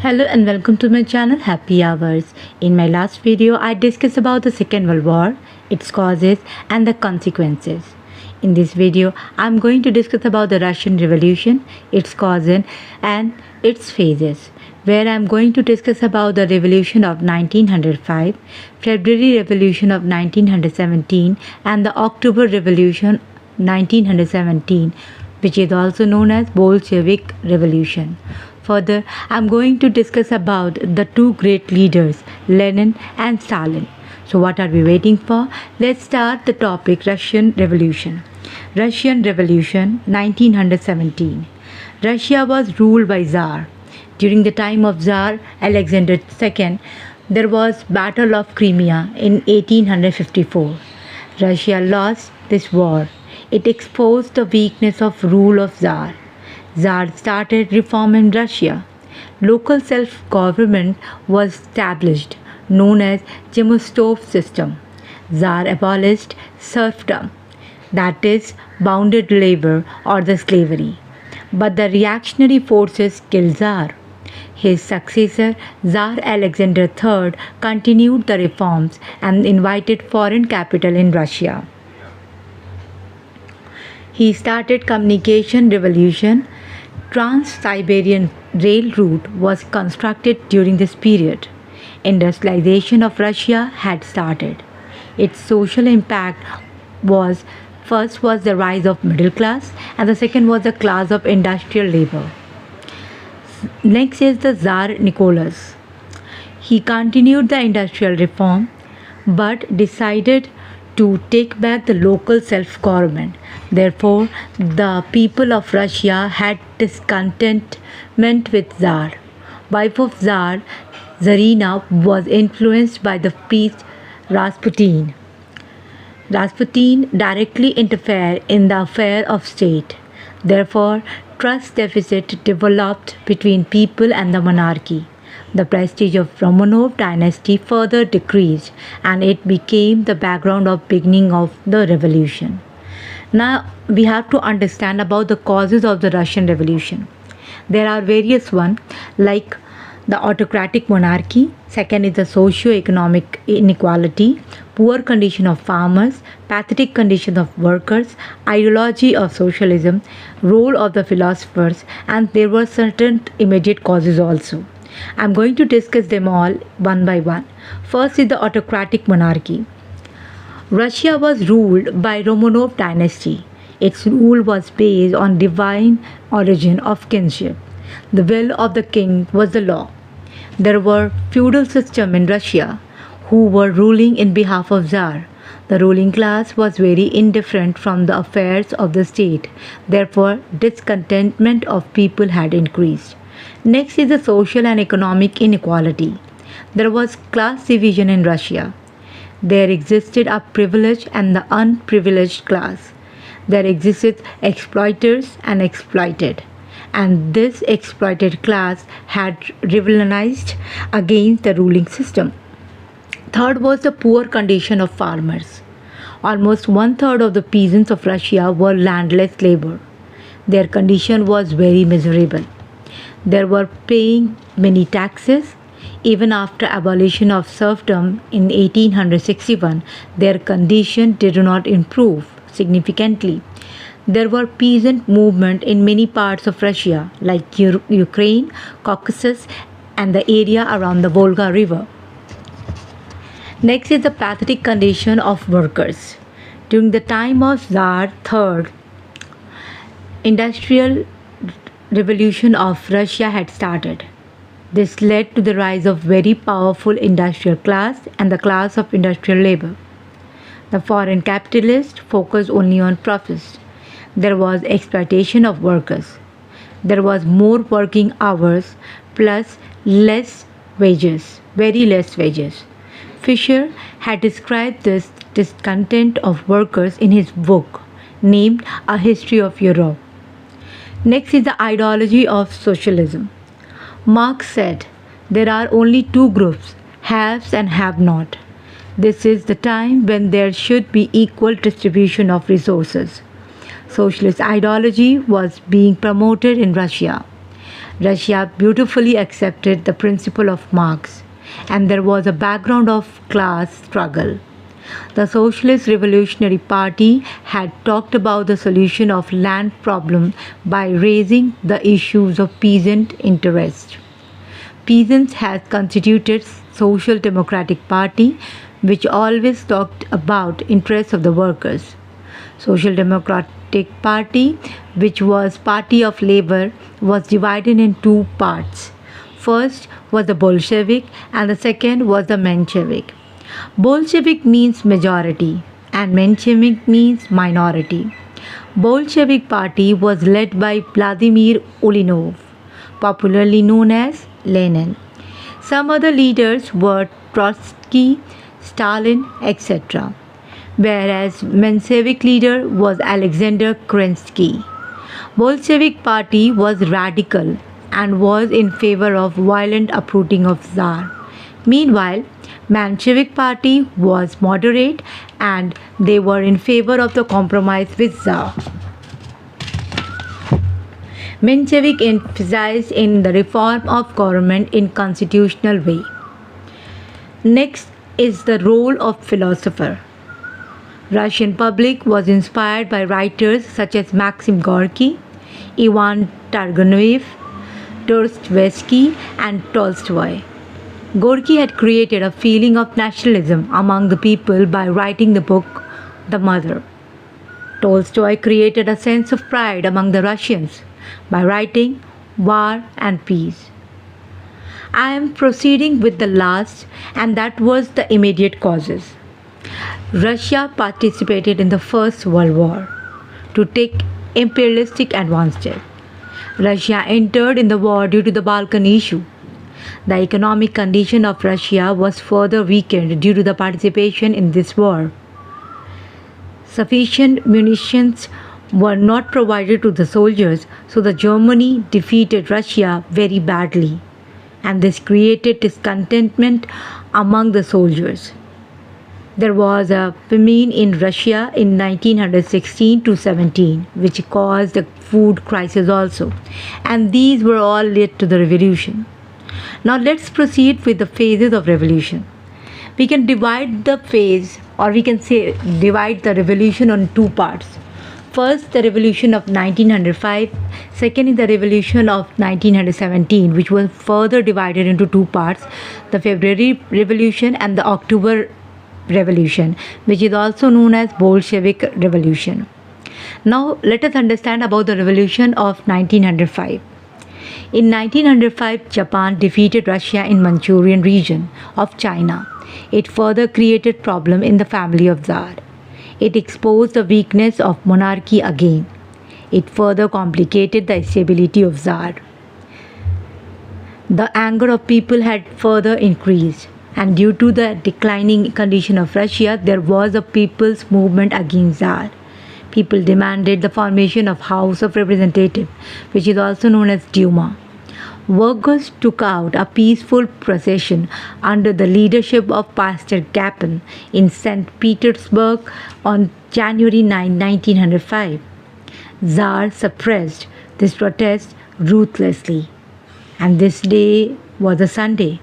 Hello and welcome to my channel Happy Hours. In my last video, I discussed about the Second World War, its causes and the consequences. In this video, I'm going to discuss about the Russian Revolution, its causes and its phases, where I'm going to discuss about the Revolution of 1905, February Revolution of 1917 and the October Revolution 1917, which is also known as Bolshevik Revolution. Further, I'm going to discuss about the two great leaders, Lenin and Stalin. So what are we waiting for? Let's start the topic Russian Revolution. Russian Revolution 1917. Russia was ruled by Tsar. During the time of Tsar Alexander II, there was Battle of Crimea in 1854. Russia lost this war. It exposed the weakness of rule of Tsar. Tsar started reform in Russia. Local self-government was established, known as Chemistov system. Tsar abolished serfdom, that is, bounded labor or the slavery. But the reactionary forces killed Tsar. His successor, Tsar Alexander III, continued the reforms and invited foreign capital in Russia. He started communication revolution. Trans-Siberian rail route was constructed during this period. Industrialization of Russia had started. Its social impact was first was the rise of middle class and the second was the class of industrial labor. Next is the Tsar Nicholas. He continued the industrial reform but decided to take back the local self-government. Therefore, the people of Russia had discontentment with Tsar. Wife of Tsar, Tsarina, was influenced by the priest Rasputin. Rasputin directly interfered in the affair of state. Therefore, trust deficit developed between people and the monarchy. The prestige of Romanov dynasty further decreased and it became the background of beginning of the revolution. Now we have to understand about the causes of the Russian Revolution. There are various ones like the autocratic monarchy, second is the socio-economic inequality, poor condition of farmers, pathetic condition of workers, ideology of socialism, role of the philosophers, and there were certain immediate causes also. I'm going to discuss them all one by one. First is the autocratic monarchy. Russia was ruled by Romanov dynasty. Its rule was based on divine origin of kingship. The will of the king was the law. There were feudal system in Russia who were ruling in behalf of Tsar. The ruling class was very indifferent from the affairs of the state. Therefore, discontentment of people had increased. Next is the social and economic inequality. There was class division in Russia. There existed a privileged and the unprivileged class. There existed exploiters and exploited. And this exploited class had revolutionized against the ruling system. Third was the poor condition of farmers. Almost one-third of the peasants of Russia were landless labor. Their condition was very miserable. They were paying many taxes. Even after abolition of serfdom in 1861, their condition did not improve significantly. There were peasant movement in many parts of Russia like Ukraine, Caucasus and the area around the Volga River. Next is the pathetic condition of workers. During the time of Tsar III, industrial revolution of Russia had started. This led to the rise of very powerful industrial class and the class of industrial labor. The foreign capitalists focused only on profits. There was exploitation of workers. There was more working hours plus less wages, very less wages. Fisher had described this discontent of workers in his book named A History of Europe. Next is the ideology of socialism. Marx said, there are only two groups, haves and have-not. This is the time when there should be equal distribution of resources. Socialist ideology was being promoted in Russia. Russia beautifully accepted the principle of Marx, and there was a background of class struggle. The Socialist Revolutionary Party had talked about the solution of land problem by raising the issues of peasant interest. Peasants had constituted Social Democratic Party which always talked about interests of the workers. Social Democratic Party, which was Party of Labor, was divided in two parts. First was the Bolshevik and the second was the Menshevik. Bolshevik means majority and Menshevik means minority. Bolshevik Party was led by Vladimir Ulyanov, popularly known as Lenin. Some other leaders were Trotsky, Stalin, etc. Whereas Menshevik leader was Alexander Kerensky. Bolshevik Party was radical and was in favor of violent uprooting of Tsar. Meanwhile, Menshevik Party was moderate and they were in favor of the compromise with Tsar. Menshevik emphasized in the reform of government in constitutional way. Next is the role of philosopher. Russian public was inspired by writers such as Maxim Gorky, Ivan Turgenev, Dostoevsky, and Tolstoy. Gorky had created a feeling of nationalism among the people by writing the book The Mother. Tolstoy created a sense of pride among the Russians by writing War and Peace. I am proceeding with the last, and that was the immediate causes. Russia participated in the First World War to take imperialistic advantage. Russia entered in the war due to the Balkan issue. The economic condition of Russia was further weakened due to the participation in this war. Sufficient munitions were not provided to the soldiers, so the Germany defeated Russia very badly, and this created discontentment among the soldiers. There was a famine in Russia in 1916 to 17, which caused a food crisis also, and these were all led to the revolution. Now let's proceed with the phases of revolution. We can divide the phase, or we can say divide the revolution on two parts. First, the revolution of 1905. Second is the revolution of 1917, which was further divided into two parts, the February Revolution and the October Revolution, which is also known as Bolshevik Revolution. Now let us understand about the revolution of 1905. In 1905, Japan defeated Russia in Manchurian region of China. It further created problem in the family of Tsar. It exposed the weakness of monarchy again. It further complicated the stability of Tsar. The anger of people had further increased, and due to the declining condition of Russia, there was a people's movement against Tsar. People demanded the formation of House of Representatives, which is also known as Duma. Workers took out a peaceful procession under the leadership of Pastor Gapin in St. Petersburg on January 9, 1905. Tsar suppressed this protest ruthlessly, and this day was a Sunday,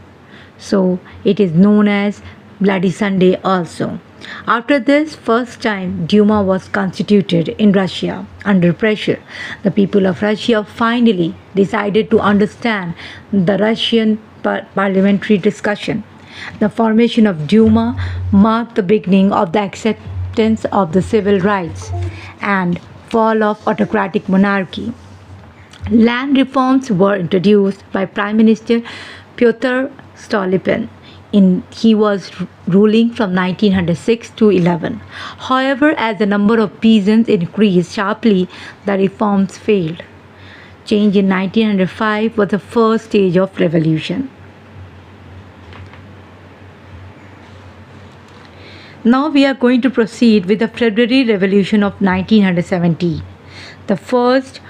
so it is known as Bloody Sunday also. After this first time Duma was constituted in Russia under pressure, the people of Russia finally decided to understand the Russian parliamentary discussion. The formation of Duma marked the beginning of the acceptance of the civil rights and fall of autocratic monarchy. Land reforms were introduced by Prime Minister Pyotr Stolypin. He was ruling from 1906 to 11. However, as the number of peasants increased sharply, the reforms failed. Change in 1905 was the first stage of revolution. Now we are going to proceed with the February Revolution of 1917. The First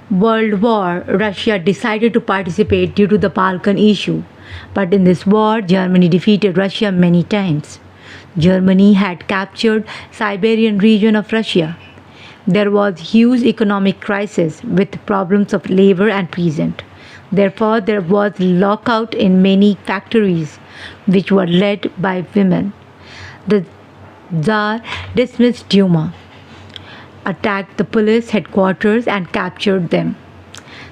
World War, Russia decided to participate due to the Balkan issue. But in this war, Germany defeated Russia many times. Germany had captured Siberian region of Russia. There was huge economic crisis with problems of labor and peasant. Therefore, there was lockout in many factories, which were led by women. The Tsar dismissed Duma, attacked the police headquarters, and captured them.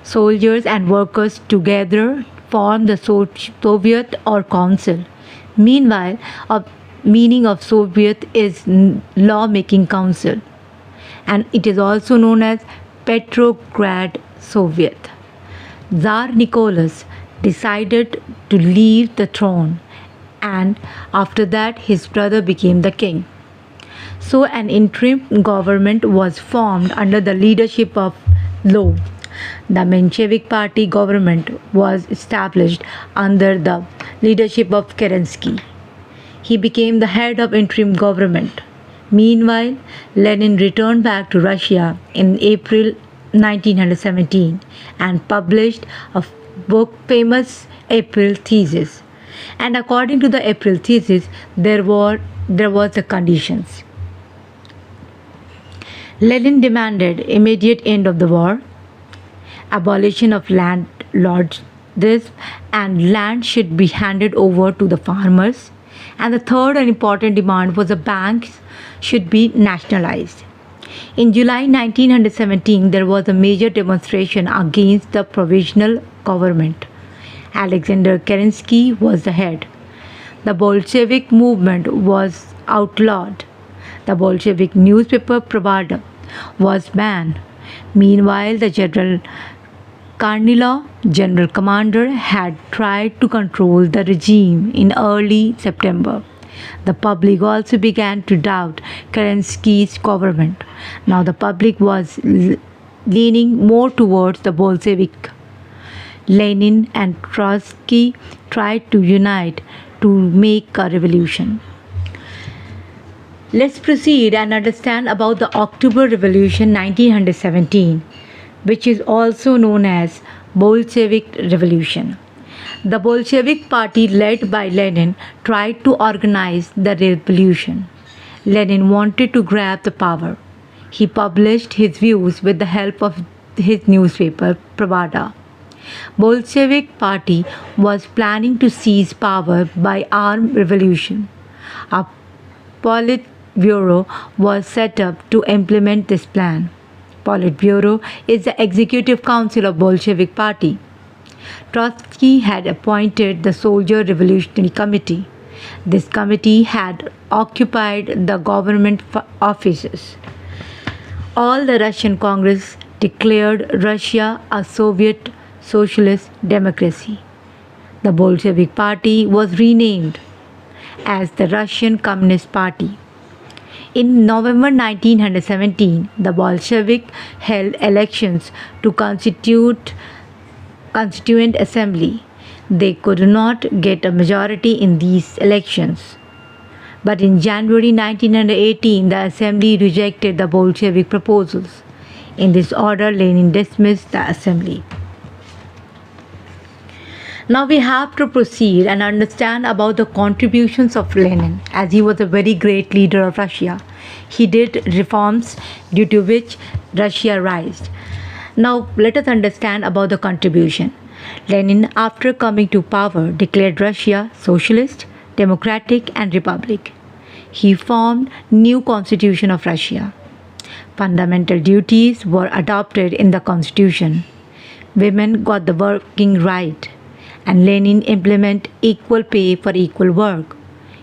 Soldiers and workers together formed the Soviet or Council. Meanwhile, a meaning of Soviet is law-making council, and it is also known as Petrograd Soviet. Tsar Nicholas decided to leave the throne, and after that his brother became the king. So an interim government was formed under the leadership of Lo. The Menshevik Party government was established under the leadership of Kerensky. He became the head of interim government. Meanwhile, Lenin returned back to Russia in April 1917 and published a book famous April Thesis. And according to the April Thesis, there was the conditions. Lenin demanded immediate end of the war, abolition of landlordism, and land should be handed over to the farmers. And the third and important demand was the banks should be nationalized. In July 1917, there was a major demonstration against the provisional government. Alexander Kerensky was the head. The Bolshevik movement was outlawed. The Bolshevik newspaper Pravda was banned. Meanwhile, the General Kornilov, general commander, had tried to control the regime in early September. The public also began to doubt Kerensky's government. Now the public was leaning more towards the Bolshevik. Lenin and Trotsky tried to unite to make a revolution. Let's proceed and understand about the October Revolution 1917, which is also known as Bolshevik Revolution. The Bolshevik party led by Lenin tried to organize the revolution. Lenin wanted to grab the power. He published his views with the help of his newspaper Pravda. Bolshevik party was planning to seize power by armed revolution. A Politburo was set up to implement this plan. Politburo is the executive council of Bolshevik party. Trotsky had appointed the Soldier Revolutionary Committee. This committee had occupied the government offices. All the Russian Congress declared Russia a Soviet socialist democracy. The Bolshevik Party was renamed as the Russian Communist Party. In November 1917, the Bolshevik held elections to Constituent Assembly. They could not get a majority in these elections. But in January 1918, the Assembly rejected the Bolshevik proposals. In this order, Lenin dismissed the Assembly. Now we have to proceed and understand about the contributions of Lenin, as he was a very great leader of Russia. He did reforms due to which Russia rose. Now let us understand about the contribution. Lenin, after coming to power, declared Russia socialist, democratic and republic. He formed new constitution of Russia. Fundamental duties were adopted in the constitution. Women got the working right, and Lenin implemented equal pay for equal work.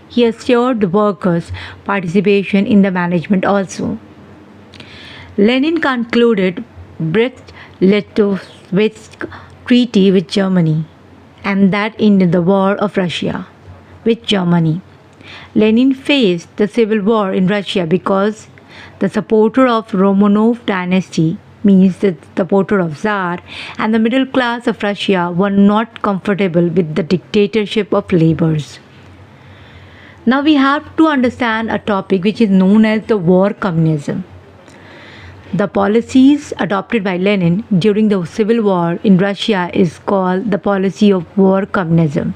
He assured the workers' participation in the management also. Lenin concluded Brest-Litovsk Treaty with Germany, and that ended the War of Russia with Germany. Lenin faced the civil war in Russia because the supporter of Romanov dynasty, means the supporter of Tsar, and the middle class of Russia were not comfortable with the dictatorship of laborers. Now we have to understand a topic which is known as the war communism. The policies adopted by Lenin during the civil war in Russia is called the policy of war communism.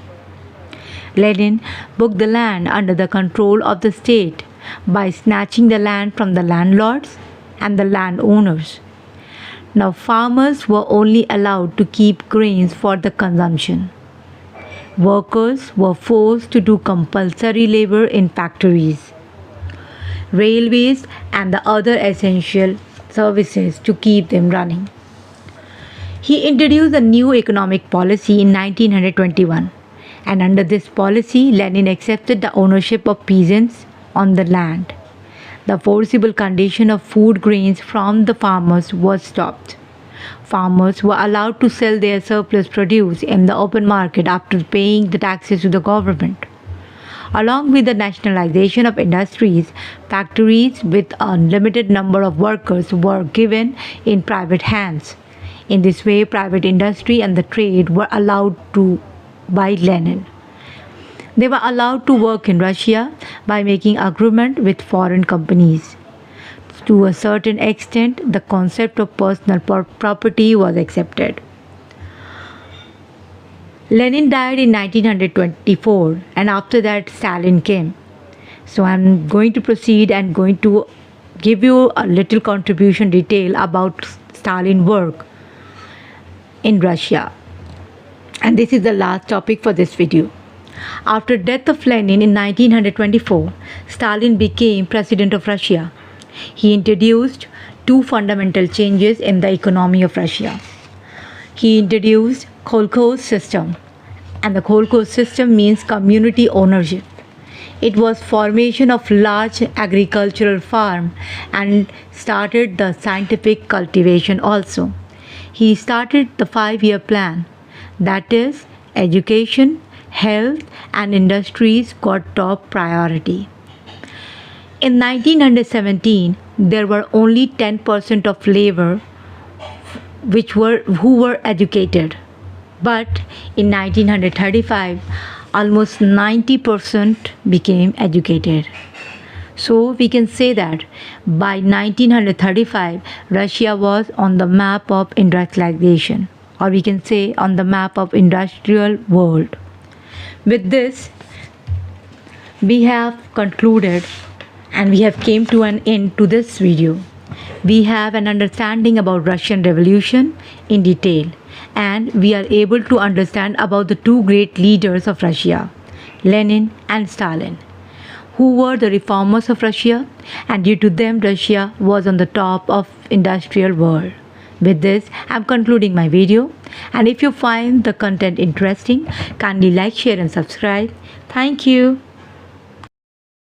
Lenin booked the land under the control of the state by snatching the land from the landlords and the landowners. Now, farmers were only allowed to keep grains for the consumption. Workers were forced to do compulsory labor in factories, railways, and the other essential services to keep them running. He introduced a new economic policy in 1921, and under this policy, Lenin accepted the ownership of peasants on the land. The forcible condition of food grains from the farmers was stopped. Farmers were allowed to sell their surplus produce in the open market after paying the taxes to the government. Along with the nationalization of industries, factories with a limited number of workers were given in private hands. In this way, private industry and the trade were allowed to by Lenin. They were allowed to work in Russia by making agreement with foreign companies. To a certain extent, the concept of personal property was accepted. Lenin died in 1924, and after that Stalin came. So I'm going to proceed and going to give you a little contribution detail about Stalin work in Russia. And this is the last topic for this video. After death of Lenin in 1924, Stalin became president of Russia. He introduced two fundamental changes in the economy of Russia. He introduced kolkhoz system, and the kolkhoz system means community ownership. It was formation of large agricultural farm and started the scientific cultivation also. He started the 5-year plan, that is, education, health and industries got top priority. In 1917, there were only 10% of labor who were educated. But in 1935, almost 90% became educated. So we can say that by 1935, Russia was on the map of industrialization, or we can say on the map of industrial world. With this, we have concluded and we have came to an end to this video. We have an understanding about Russian Revolution in detail, and we are able to understand about the two great leaders of Russia, Lenin and Stalin, who were the reformers of Russia, and due to them Russia was on the top of industrial world. With this, I am concluding my video, and if you find the content interesting, kindly like, share and subscribe. Thank you.